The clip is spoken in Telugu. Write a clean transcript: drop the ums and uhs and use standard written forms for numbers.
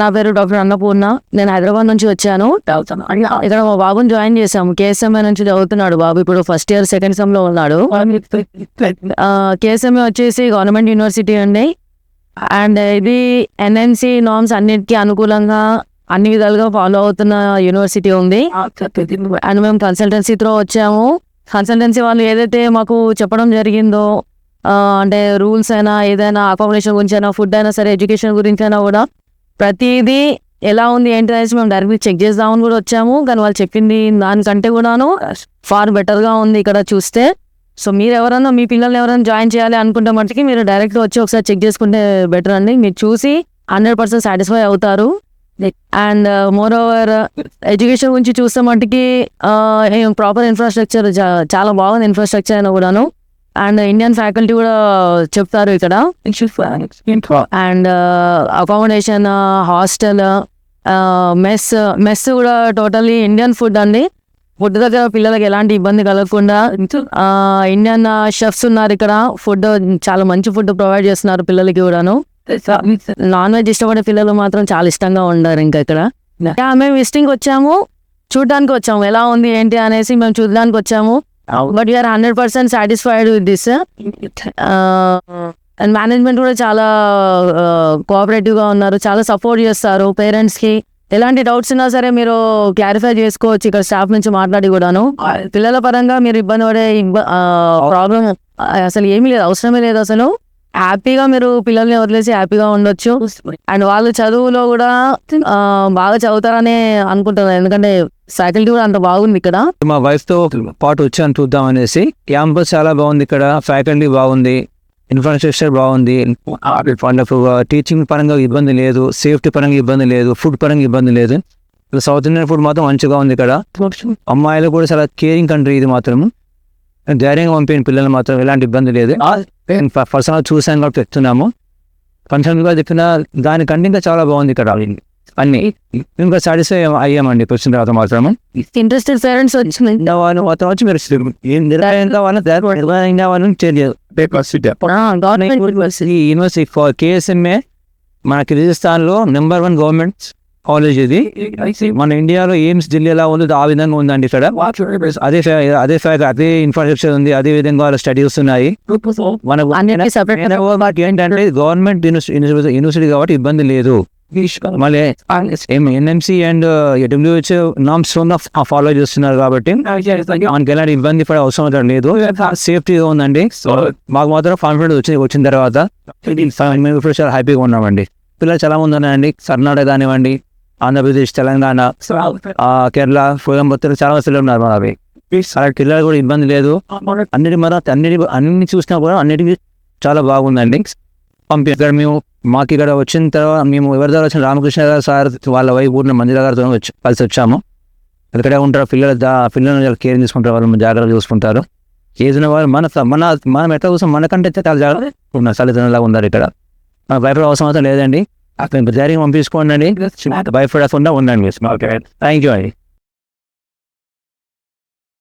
నా పేరు డాక్టర్ అన్నపూర్ణ. నేను హైదరాబాద్ నుంచి వచ్చాను. ఇక్కడ మా బాబుని జాయిన్ చేశాము. కేఎస్ఎంఏ నుంచి చదువుతున్నాడు బాబు. ఇప్పుడు ఫస్ట్ ఇయర్ సెకండ్ సెమ్ లో ఉన్నాడు. కేఎస్ఎంఏ వచ్చేసి గవర్నమెంట్ యూనివర్సిటీ అండి. అండ్ ఇది ఎన్ఎంసి నార్మ్స్ అన్నిటికీ అనుకూలంగా అన్ని విధాలుగా ఫాలో అవుతున్న యూనివర్సిటీ ఉంది. అండ్ మేము కన్సల్టెన్సీ త్రూ వచ్చాము. కన్సల్టెన్సీ వాళ్ళు ఏదైతే మాకు చెప్పడం జరిగిందో, అంటే రూల్స్ అయినా ఏదైనా అకామిడేషన్ గురించి అయినా, ఫుడ్ అయినా సరే, ఎడ్యుకేషన్ గురించి అయినా కూడా ప్రతిదీ ఎలా ఉంది ఏంటి అనేసి మేము డైరెక్ట్గా చెక్ చేద్దామని కూడా వచ్చాము. కానీ వాళ్ళు చెప్పింది దానికంటే కూడాను ఫార్ బెటర్గా ఉంది ఇక్కడ చూస్తే. సో మీరు ఎవరైనా మీ పిల్లల్ని ఎవరైనా జాయిన్ చేయాలి అనుకుంటే మట్టుకి మీరు డైరెక్ట్గా వచ్చి ఒకసారి చెక్ చేసుకుంటే బెటర్ అండి. మీరు చూసి 100% సాటిస్ఫై అవుతారు. అండ్ మోర్ ఓవర్ ఎడ్యుకేషన్ గురించి చూస్తే మట్టుకి ప్రాపర్ ఇన్ఫ్రాస్ట్రక్చర్ చాలా బాగుంది. ఇన్ఫ్రాస్ట్రక్చర్ అయినా కూడాను. అండ్ ఇండియన్ ఫ్యాకల్టీ కూడా చెప్తారు ఇక్కడ. అండ్ అకామిడేషన్, హాస్టల్, మెస్ కూడా టోటల్లీ ఇండియన్ ఫుడ్ అండి. ఫుడ్ దగ్గర పిల్లలకి ఎలాంటి ఇబ్బంది కలగకుండా ఇండియన్ షెఫ్స్ ఉన్నారు ఇక్కడ. ఫుడ్ చాలా మంచి ఫుడ్ ప్రొవైడ్ చేస్తున్నారు పిల్లలకి కూడాను. నాన్ వెజ్ ఇష్టపడే పిల్లలు మాత్రం చాలా ఇష్టంగా ఉన్నారు ఇంకా ఇక్కడ. మేము విజిటింగ్ వచ్చాము, చూడడానికి వచ్చాము ఎలా ఉంది ఏంటి అనేసి మేము చూడడానికి వచ్చాము. But we are 100% satisfied with this. And management కూడా చాలా కోఆపరేటివ్గా ఉన్నారు, చాలా సపోర్ట్ చేస్తారు. పేరెంట్స్కి ఎలాంటి డౌట్స్ ఉన్నా సరే మీరు క్లారిఫై చేసుకోవచ్చు ఇక్కడ స్టాఫ్ నుంచి మాట్లాడి కూడాను. పిల్లల పరంగా మీరు ఇబ్బంది పడే ప్రాబ్లం అసలు ఏమీ లేదు, అవసరమే లేదు. అసలు హ్యాపీగా మీరు పిల్లల్ని వదిలేసి హ్యాపీగా ఉండొచ్చు. అండ్ వాళ్ళు చదువులో కూడా బాగా చదువుతారని అనుకుంటున్నాను, ఎందుకంటే ఫ్యాకల్టీ కూడా అంత బాగుంది ఇక్కడ. మా వైఫ్ తో పాటు వచ్చాను చూద్దాం అనేసి. క్యాంపస్ చాలా బాగుంది, ఇక్కడ ఫ్యాకల్టీ బాగుంది, ఇన్ఫ్రాస్ట్రక్చర్ బాగుంది, టీచింగ్ పరంగా ఇబ్బంది లేదు, సేఫ్టీ పరంగా ఇబ్బంది లేదు, ఫుడ్ పరంగా ఇబ్బంది లేదు. సౌత్ ఇండియన్ ఫుడ్ మాత్రం మంచిగా ఉంది ఇక్కడ. అమ్మాయిలు కూడా చాలా కేరింగ్ కంట్రీ ఇది మాత్రం. ధైర్యంగా పంపిన పిల్లలు మాత్రం ఎలాంటి ఇబ్బంది లేదు. పర్సనల్ చూసాను కాబట్టి చెప్తున్నాము. ఫంక్షన్గా చెప్పిన దానికంటే ఇంకా చాలా బాగుంది ఇక్కడ అన్ని. ఇంకా సాటిస్ఫై అయ్యామండి వచ్చిన తర్వాత మాత్రము. ఇంట్రెస్టెడ్ పేరెంట్స్ వచ్చి యూనివర్సిటీ ఫర్ కేఎస్ఎంఏ మనకి రాజస్థాన్లో #1 గవర్నమెంట్ కాలేజ్ ఇది. మన ఇండియాలో ఎయిమ్స్ ఢిల్లీ ఎలా ఉందో ఆ విధంగా ఉందండి ఇక్కడ. అదే ఇన్ఫ్రాస్ట్రక్చర్ ఉంది, అదే విధంగా స్టడీస్ ఉన్నాయి. ఏంటంటే గవర్నమెంట్ యూనివర్సిటీ కాబట్టి ఇబ్బంది లేదు. మళ్ళీ NMC and WHO norms follow చేస్తున్నారు కాబట్టి మనకి ఎలాంటి ఇబ్బంది పడే అవసరం లేదు. సేఫ్టీగా ఉందండి. మాకు మాత్రం కాన్ఫిడెన్స్ వచ్చిన తర్వాత మేము ఇప్పుడు చాలా హ్యాపీగా ఉన్నామండి. పిల్లలు చాలా మంది ఉన్నాయండి. కర్ణాటక కానివ్వండి, ఆంధ్రప్రదేశ్, తెలంగాణ, కేరళ, కోయంబత్తూరు చాలా పిల్లలు ఉన్నారు. అవి అలా పిల్లలు కూడా ఇబ్బంది లేదు. అన్ని చూసినా కూడా అన్నిటికీ చాలా బాగుందండి. ఇక్కడ మాకు ఇక్కడ వచ్చిన తర్వాత మేము ఎవరి ద్వారా వచ్చిన రామకృష్ణ గారు సార్ వాళ్ళ వైపు ఊరిన మంజుల గారితో కలిసి వచ్చాము. ఇక్కడే ఉంటారు పిల్లలు కేర్ తీసుకుంటారు, వాళ్ళు జాగ్రత్తగా చూసుకుంటారు. ఏదైనా వాళ్ళు మనం ఎట్లా చూసాం మనకంటే చాలా జాగ్రత్త ఉన్నారు, తల్లిదండ్రులాగా ఉన్నారు ఇక్కడ. మనకు భయపడే అవసరం అయితే లేదండి. ధైర్యం పంపించుకోండి, భయపడకుండా ఉండండి. థ్యాంక్ యూ అండి.